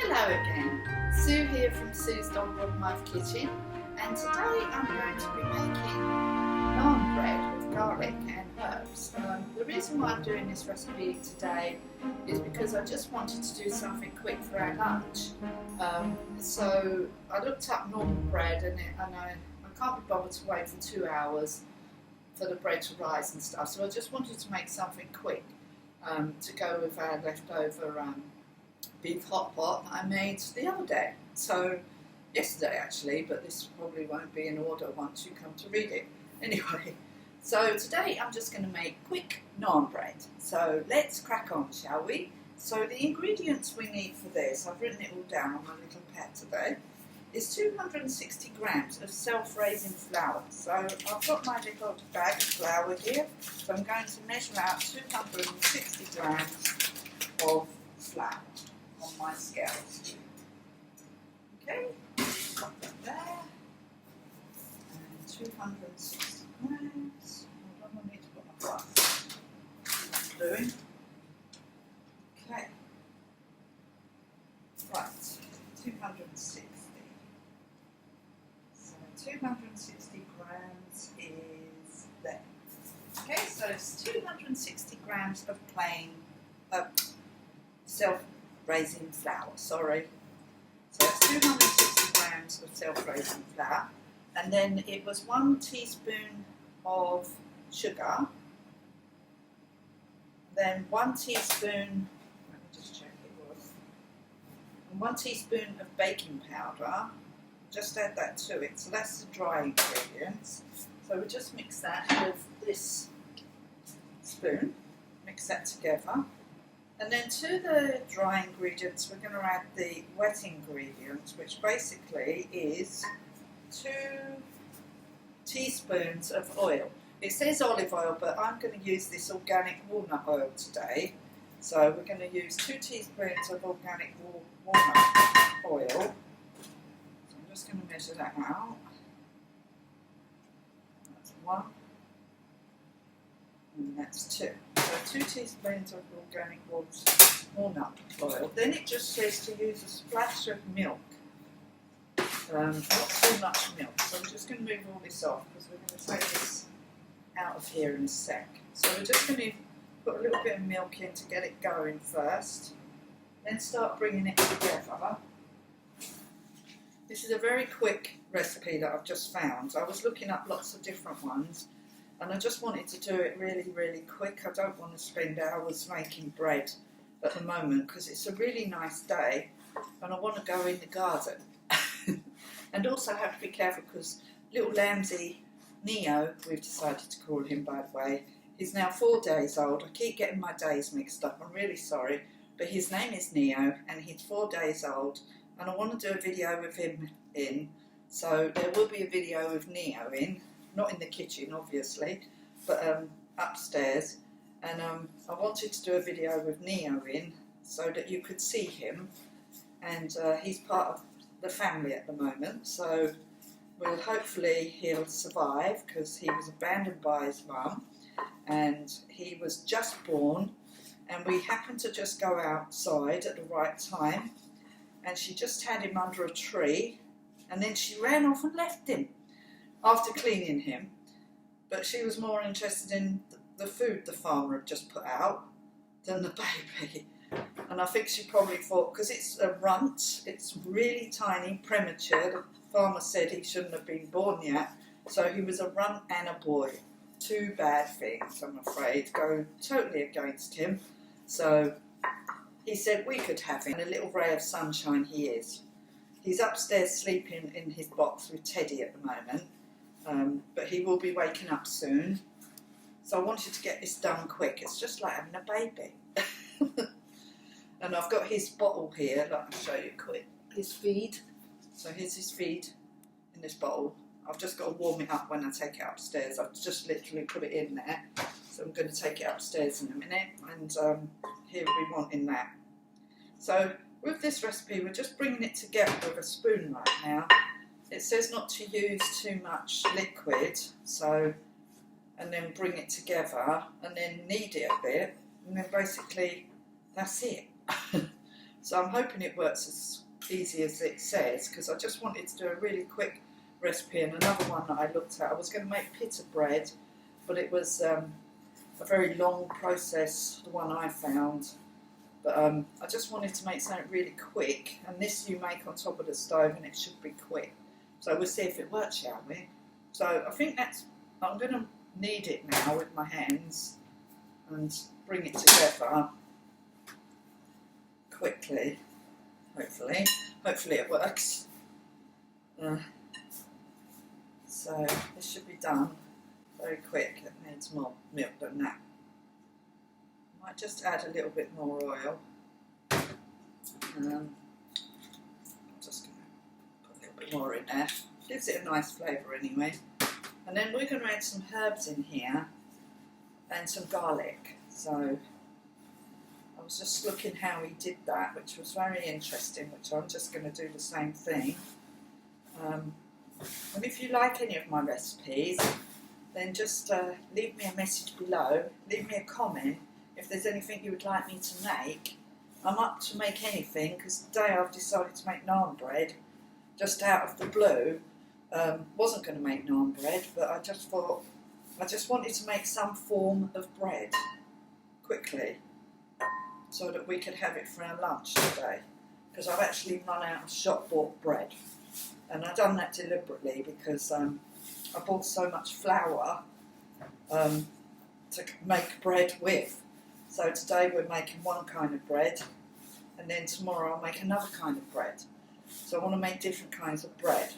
Hello again, Sue here from Sue's Dog Mouth Kitchen, and today I'm going to be making naan bread with garlic and herbs. The reason why I'm doing this recipe today is because I just wanted to do something quick for our lunch. So I looked up Naan Bread and I can't be bothered to wait for 2 hours for the bread to rise and stuff, so I just wanted to make something quick to go with our leftover beef hot pot that I made the other day. So yesterday actually, but this probably won't be in order once you come to read it. Anyway, so today I'm just going to make quick naan bread. So let's crack on, shall we? So the ingredients we need for this, I've written it all down on my little pad today, is 260 grams of self-raising flour. So I've got my little bag of flour here, so I'm going to measure out 260 grams of flour on my scales. Okay, got that there. And 260 grams. Hold on, I need to put my glass. What I'm doing. Okay. Right, 260. So 260 grams is there. Okay, so it's 260 grams of plain self-raising flour, sorry. So it's 260 grams of self-raising flour, and then it was 1 teaspoon of sugar, then 1 teaspoon, let me just check it was, and 1 teaspoon of baking powder, just add that to it, so that's the dry ingredients. So we just mix that with this spoon, mix that together. And then to the dry ingredients, we're going to add the wet ingredients, which basically is 2 teaspoons of oil. It says olive oil, but I'm going to use this organic walnut oil today. So we're going to use 2 teaspoons of organic walnut oil. So I'm just going to measure that out. That's 1. And that's 2. So 2 teaspoons of organic walnut oil. Then it just says to use a splash of milk. Not too much milk. So I'm just going to move all this off because we're going to take this out of here in a sec. So we're just going to put a little bit of milk in to get it going first. Then start bringing it together. This is a very quick recipe that I've just found. I was looking up lots of different ones, and I just wanted to do it really, really quick. I don't want to spend hours making bread at the moment because it's a really nice day and I want to go in the garden. And also have to be careful because little Lambsy, Neo, we've decided to call him by the way, he's now 4 days old. I keep getting my days mixed up, I'm really sorry. But his name is Neo and he's 4 days old and I want to do a video with him in. So there will be a video with Neo in. Not in the kitchen, obviously, but upstairs. And I wanted to do a video with Neo in so that you could see him. And he's part of the family at the moment, so hopefully he'll survive because he was abandoned by his mum and he was just born. And we happened to just go outside at the right time and she just had him under a tree and then she ran off and left him after cleaning him, but she was more interested in the food the farmer had just put out than the baby. And I think she probably thought, because it's a runt, it's really tiny, premature, the farmer said he shouldn't have been born yet, so he was a runt and a boy. 2 bad things, I'm afraid, go totally against him. So he said we could have him, and a little ray of sunshine he is. He's upstairs sleeping in his box with Teddy at the moment. But he will be waking up soon. So I wanted to get this done quick. It's just like having a baby. And I've got his bottle here. Let me show you quick. His feed. So here's his feed in this bottle. I've just got to warm it up when I take it upstairs. I've just literally put it in there. So I'm going to take it upstairs in a minute. And here we want in that. So with this recipe, we're just bringing it together with a spoon right now. It says not to use too much liquid, so, and then bring it together and then knead it a bit, and then basically that's it. So I'm hoping it works as easy as it says, because I just wanted to do a really quick recipe. And another one that I looked at, I was going to make pita bread, but it was a very long process, the one I found. But I just wanted to make something really quick, and this you make on top of the stove and it should be quick. So we'll see if it works, shall we? So I think I'm going to knead it now with my hands and bring it together quickly, hopefully. Hopefully it works. So this should be done very quick. It needs more milk than that. Might just add a little bit more oil. I'm just going to put a little bit more in there. Gives it a nice flavour anyway. And then we're going to add some herbs in here and some garlic. So I was just looking how he did that, which was very interesting, which I'm just going to do the same thing. And if you like any of my recipes, then just leave me a message below, leave me a comment if there's anything you would like me to make. I'm up to make anything, because today I've decided to make naan bread, just out of the blue. Wasn't going to make naan bread, but I just thought, I just wanted to make some form of bread quickly, so that we could have it for our lunch today, because I've actually run out of shop bought bread. And I've done that deliberately because I bought so much flour to make bread with. So today we're making one kind of bread, and then tomorrow I'll make another kind of bread. So I want to make different kinds of bread.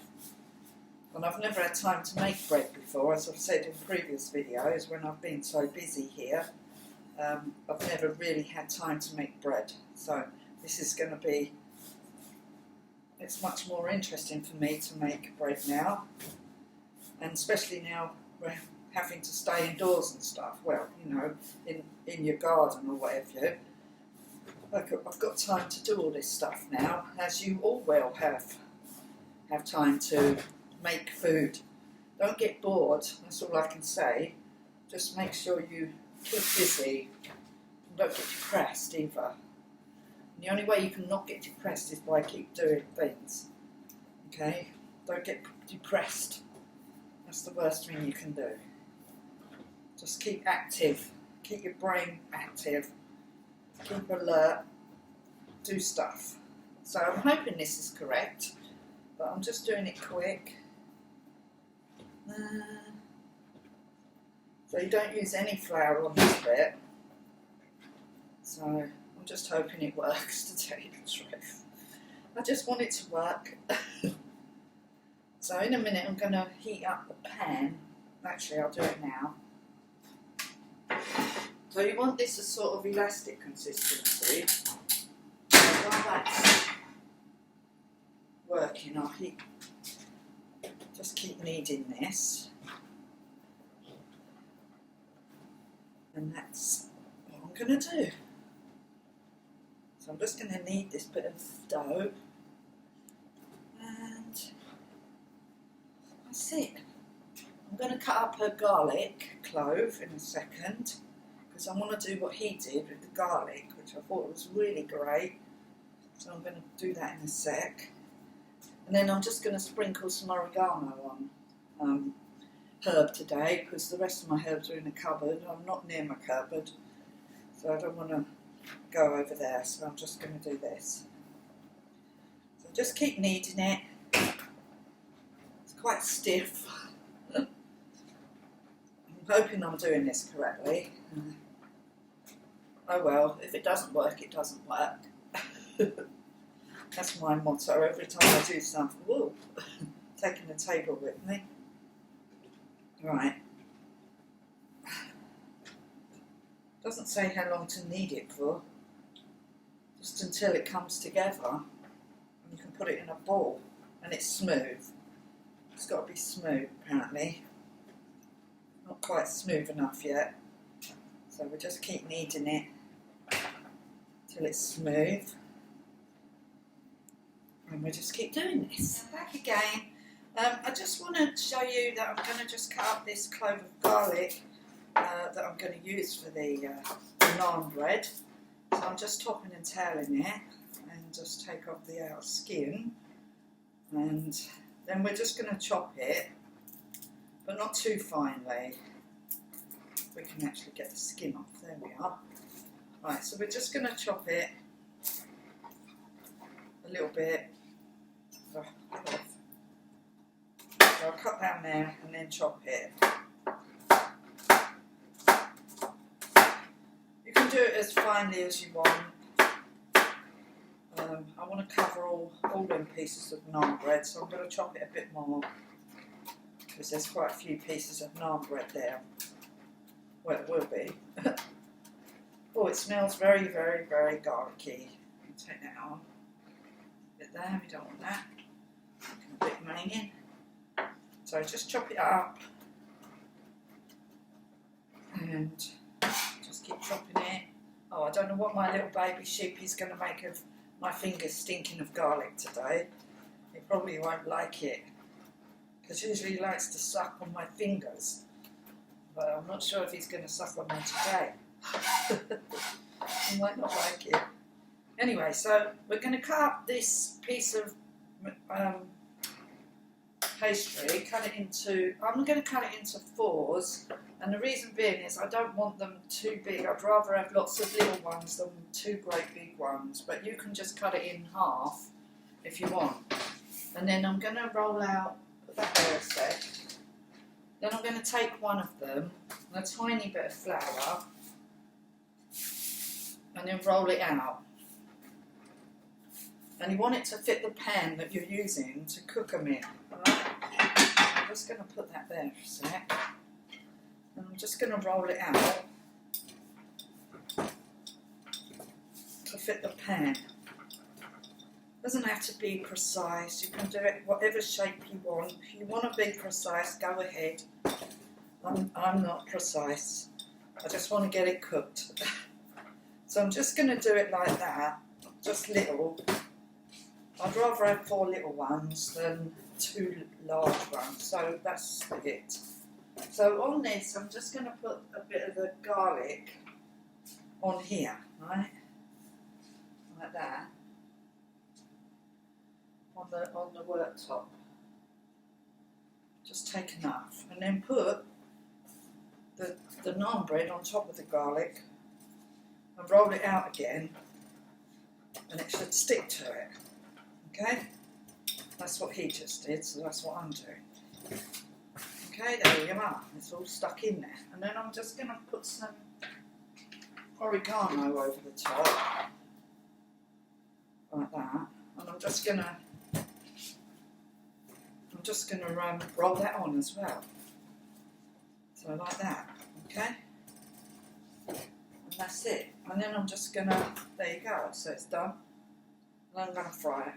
And I've never had time to make bread before, as I've said in previous videos when I've been so busy here. I've never really had time to make bread. So this is going to be, it's much more interesting for me to make bread now. And especially now we're having to stay indoors and stuff. Well, you know, in your garden or whatever. I've got time to do all this stuff now, as you all will have time to make food. Don't get bored, that's all I can say. Just make sure you keep busy and don't get depressed either. And the only way you can not get depressed is by keep doing things. Okay? Don't get depressed. That's the worst thing you can do. Just keep active. Keep your brain active. Keep alert. Do stuff. So I'm hoping this is correct, but I'm just doing it quick. So you don't use any flour on this bit. So I'm just hoping it works, to tell you the truth. I just want it to work. So in a minute I'm going to heat up the pan. Actually, I'll do it now. So you want this a sort of elastic consistency. So while that's working, I'll just keep kneading this. And that's what I'm going to do. So I'm just going to knead this bit of dough. And that's it. I'm going to cut up a garlic clove in a second, because I want to do what he did with the garlic, which I thought was really great. So I'm going to do that in a sec. And then I'm just going to sprinkle some oregano on herb today, because the rest of my herbs are in the cupboard. I'm not near my cupboard, so I don't want to go over there, so I'm just going to do this. So just keep kneading it. It's quite stiff. I'm hoping I'm doing this correctly. Oh well, if it doesn't work, it doesn't work. That's my motto every time I do something. Whoa, taking the table with me. Right. Doesn't say how long to knead it for. Just until it comes together. And you can put it in a ball. And it's smooth. It's got to be smooth, apparently. Not quite smooth enough yet. So we'll just keep kneading it till it's smooth. And we'll just keep doing this. Back again. I just want to show you that I'm going to just cut up this clove of garlic that I'm going to use for the naan bread. So I'm just topping and tailing it, and and just take off the outer skin, and then we're just going to chop it, but not too finely. We can actually get the skin off. There we are. Right, so we're just going to chop it a little bit. So I'll cut down there and then chop it. You can do it as finely as you want. I want to cover all them pieces of naan bread, so I'm going to chop it a bit more because there's quite a few pieces of naan bread there. Well, it will be. Oh, it smells very, very, very garlicky. I'll take that on. A bit there, we don't want that. A bit remaining. So just chop it up and just keep chopping it. Oh, I don't know what my little baby sheepy's going to make of my fingers stinking of garlic today. He probably won't like it because usually he likes to suck on my fingers. But I'm not sure if he's going to suck on them today. He might not like it. Anyway, so we're going to cut up this piece of pastry, I'm going to cut it into 4s, and the reason being is I don't want them too big. I'd rather have lots of little ones than 2 great big ones, but you can just cut it in half if you want. And then I'm going to roll out, put that there a sec, then I'm going to take one of them, a tiny bit of flour, and then roll it out. And you want it to fit the pan that you're using to cook them in. Right? I'm just going to put that there for a sec. And I'm just going to roll it out to fit the pan. Doesn't have to be precise. You can do it whatever shape you want. If you want to be precise, go ahead. I'm not precise. I just want to get it cooked. So I'm just going to do it like that, just little. I'd rather have 4 little ones than 2 large ones, so that's it. So on this, I'm just going to put a bit of the garlic on here, right? Like that. On the worktop. Just take enough, and then put the naan bread on top of the garlic, and roll it out again, and it should stick to it. Okay, that's what he just did, so that's what I'm doing. Okay, there we are. It's all stuck in there. And then I'm just going to put some oregano over the top, like that. And I'm just going to roll that on as well. So like that, okay? And that's it. And then I'm just going to, there you go, so it's done. And I'm going to fry it.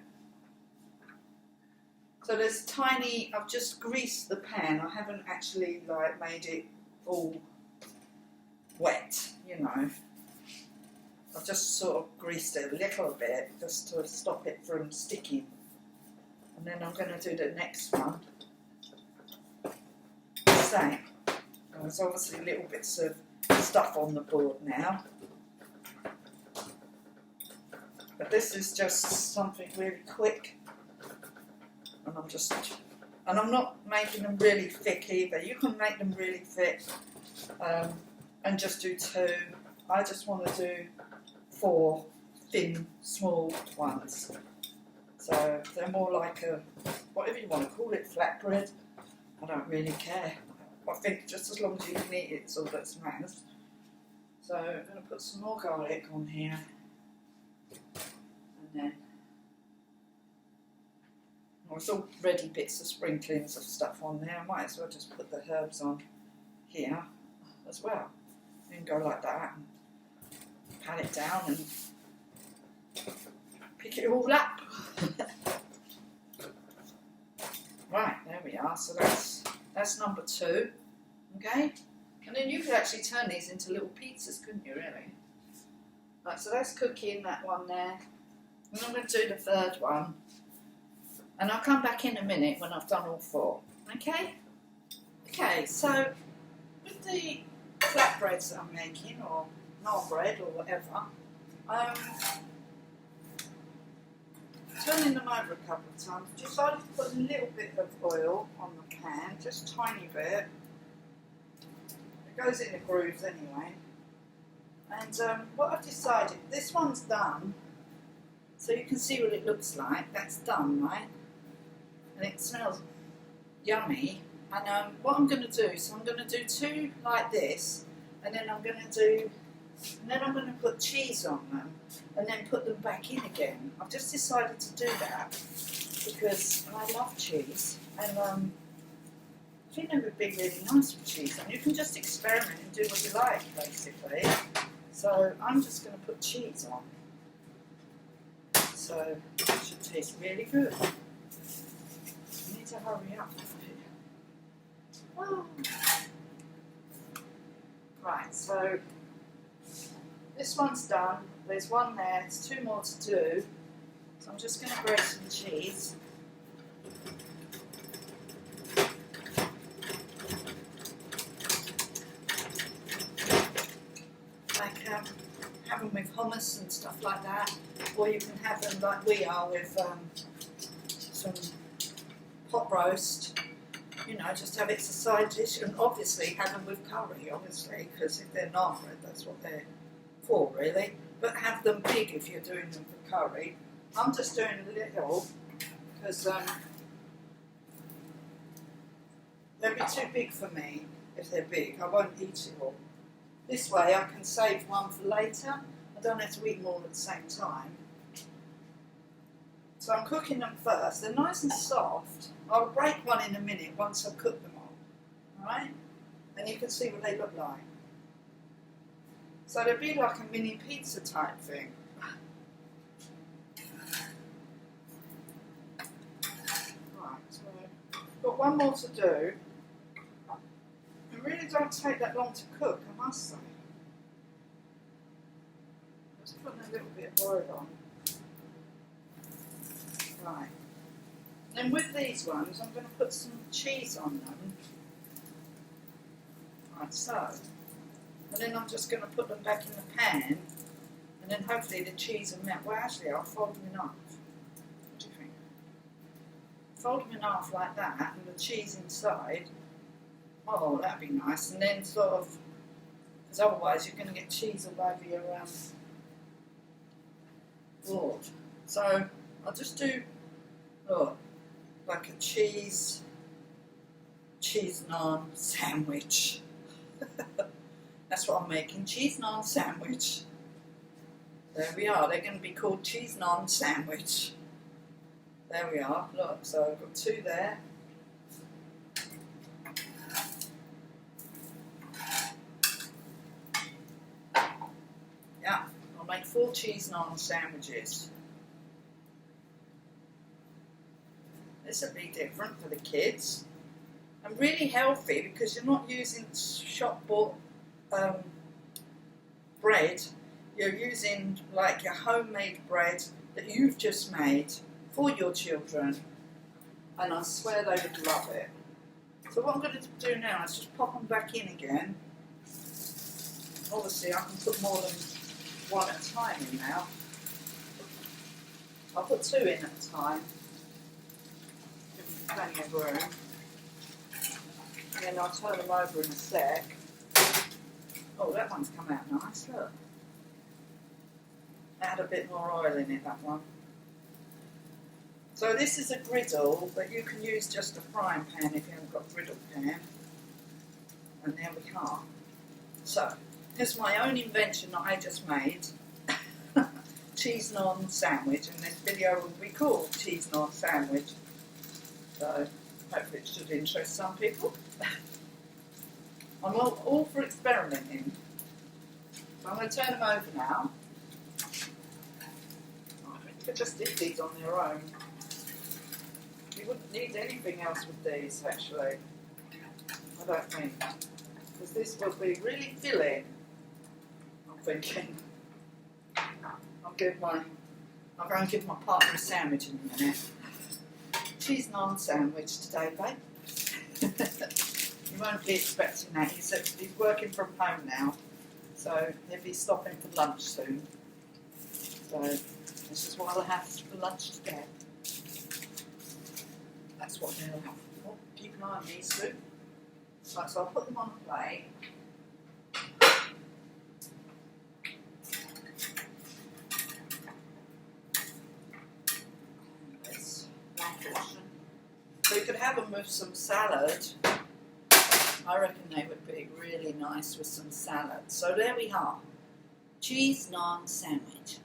So there's tiny, I've just greased the pan. I haven't actually made it all wet, you know. I've just sort of greased it a little bit just to stop it from sticking. And then I'm going to do the next one. The same. There's obviously little bits of stuff on the board now. But this is just something really quick. And I'm not making them really thick either. You can make them really thick and just do 2. I just want to do 4 thin, small ones. So they're more like a, whatever you want to call it, flatbread. I don't really care. I think just as long as you can eat it, it's all that matters. So I'm going to put some more garlic on here. And then there's already bits of sprinklings of stuff on there. I might as well just put the herbs on here as well. You can go like that and pat it down and pick it all up. Right, there we are. So that's number 2. Okay? And then you could actually turn these into little pizzas, couldn't you, really? Right, so that's cooking, that one there. And I'm going to do the 3rd one. And I'll come back in a minute when I've done all 4. Okay? Okay, so with the flatbreads that I'm making, or naan bread, or whatever, turning them over a couple of times. Decided to put a little bit of oil on the pan, just a tiny bit. It goes in the grooves anyway. And what I've decided, this one's done, so you can see what it looks like. That's done, right? And it smells yummy. And what I'm going to do, so I'm going to do two like this, and then I'm going to put cheese on them, and then put them back in again. I've just decided to do that because I love cheese, and I think they would be really nice with cheese. And you can just experiment and do what you like, basically. So I'm just going to put cheese on. So it should taste really good. I need to hurry up. Oh. Right, so this one's done. There's one there. There's two more to do. So I'm just going to grate some cheese. Like have them with hummus and stuff like that, or you can have them like we are with some pot roast. You know, just have it as a side dish, and obviously have them with curry, obviously, because if they're naan bread, that's what they're for, really. But have them big if you're doing them for curry. I'm just doing a little because they'll be too big for me if they're big. I won't eat it all. This way I can save one for later. I don't have to eat them all at the same time. So I'm cooking them first. They're nice and soft. I'll break one in a minute once I've cooked them all. Alright? And you can see what they look like. So they'll be like a mini pizza type thing. Right, so I've got one more to do. It really don't take that long to cook, I must say. Just putting a little bit of oil on. Right. And then with these ones, I'm going to put some cheese on them. Like so. And then I'm just going to put them back in the pan. And then hopefully the cheese will melt. Well, actually, I'll fold them in half. What do you think? Fold them in half like that, and the cheese inside. Oh, that'd be nice. And then sort of, because otherwise you're going to get cheese all over your board. So I'll just do, like a cheese naan sandwich. That's what I'm making, cheese naan sandwich. There we are, they're going to be called cheese naan sandwich. There we are, look, so I've got two there. Yeah, I'll make 4 cheese naan sandwiches. This will be different for the kids. And really healthy because you're not using shop bought bread. You're using like your homemade bread that you've just made for your children. And I swear they would love it. So what I'm going to do now is just pop them back in again. Obviously I can put more than one at a time in now. I'll put 2 in at a time. Give them plenty of room. And then I'll turn them over in a sec. Oh, that one's come out nice, look. Add a bit more oil in it, that one. So this is a griddle, but you can use just a frying pan if you haven't got a griddle pan. And there we are. So, here's my own invention that I just made. Cheese naan sandwich, and this video will be called Cheese naan sandwich. So, hopefully it should interest some people. I'm all for experimenting. So I'm going to turn them over now. I think you could just eat these on their own. You wouldn't need anything else with these, actually. I don't think. Because this will be really filling, I'm thinking. I'm going to give my partner a sandwich in a minute. Cheese naan sandwich today, babe. You won't be expecting that. He's working from home now, so he'll be stopping for lunch soon. So This is what I'll have for lunch today. That's what they'll have. Oh, keep an eye on these two. Right, so I'll put them on a plate. So you could have them with some salad. I reckon they would be really nice with some salad. So there we are. Cheese naan sandwich.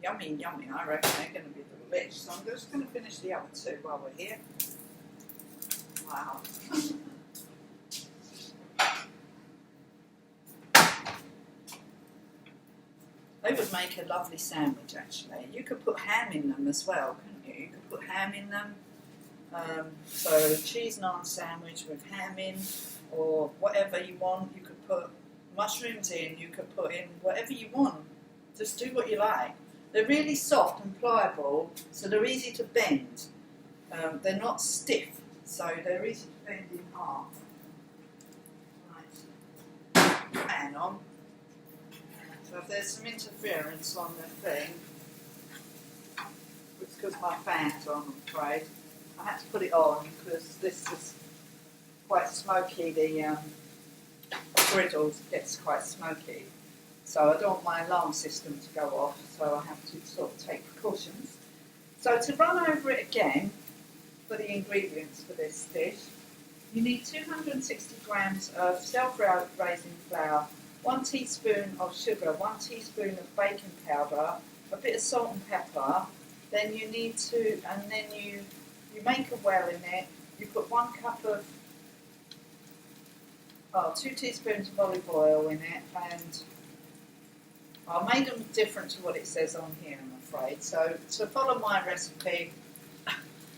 Yummy, yummy. I reckon they're going to be delish. So I'm just going to finish the other two while we're here. Wow. They would make a lovely sandwich actually. You could put ham in them as well, couldn't you? You could put ham in them. So cheese naan sandwich with ham in, or whatever you want. You could put mushrooms in, you could put in whatever you want. Just do what you like. They're really soft and pliable, so they're easy to bend. They're not stiff, so they're easy to bend in half. Right, fan on. So if there's some interference on the thing, it's because my fan's on, I'm afraid. I had to put it on because this is quite smoky. The griddle gets quite smoky, so I don't want my alarm system to go off, so I have to sort of take precautions. So to run over it again for the ingredients for this dish, you need 260 grams of self-raising flour, 1 teaspoon of sugar, 1 teaspoon of baking powder, a bit of salt and pepper. Then you need to, and then you make a well in it. You put 1 cup of, 2 teaspoons of olive oil in it, and I made them different to what it says on here, I'm afraid. So to follow my recipe,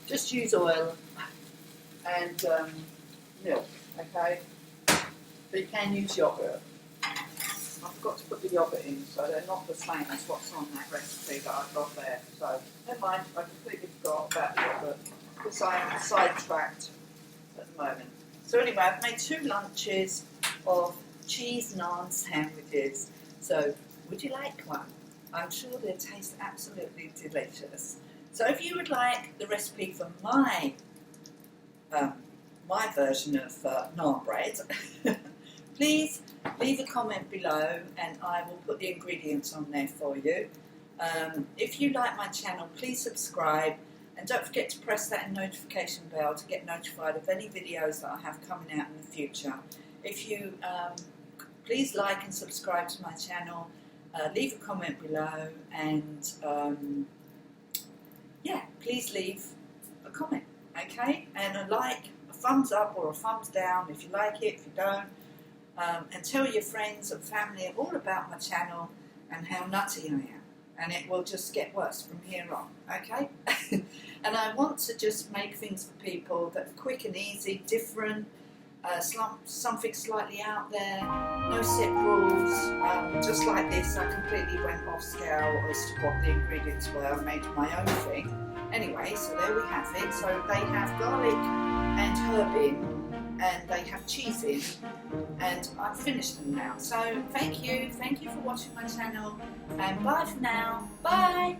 just use oil and milk, okay? But you can use yogurt. I forgot to put the yogurt in, so they're not the same as what's on that recipe that I've got there. So never mind, I completely forgot about the yogurt because I am sidetracked at the moment. So anyway, I've made 2 lunches of cheese naan sandwiches. So would you like one? I'm sure they'll taste absolutely delicious. So if you would like the recipe for my version of naan bread, please leave a comment below and I will put the ingredients on there for you. If you like my channel, please subscribe and don't forget to press that notification bell to get notified of any videos that I have coming out in the future. If you please like and subscribe to my channel, leave a comment below, and yeah, please leave a comment, okay? And a like, a thumbs up or a thumbs down if you like it, if you don't. And tell your friends and family all about my channel and how nutty I am. And it will just get worse from here on, okay? And I want to just make things for people that are quick and easy, different, something slightly out there, no set rules. Just like this, I completely went off scale as to what the ingredients were. I made my own thing. Anyway, so there we have it. So they have garlic and herb in, and they have cheese in, and I've finished them now. So thank you for watching my channel, and bye for now. Bye.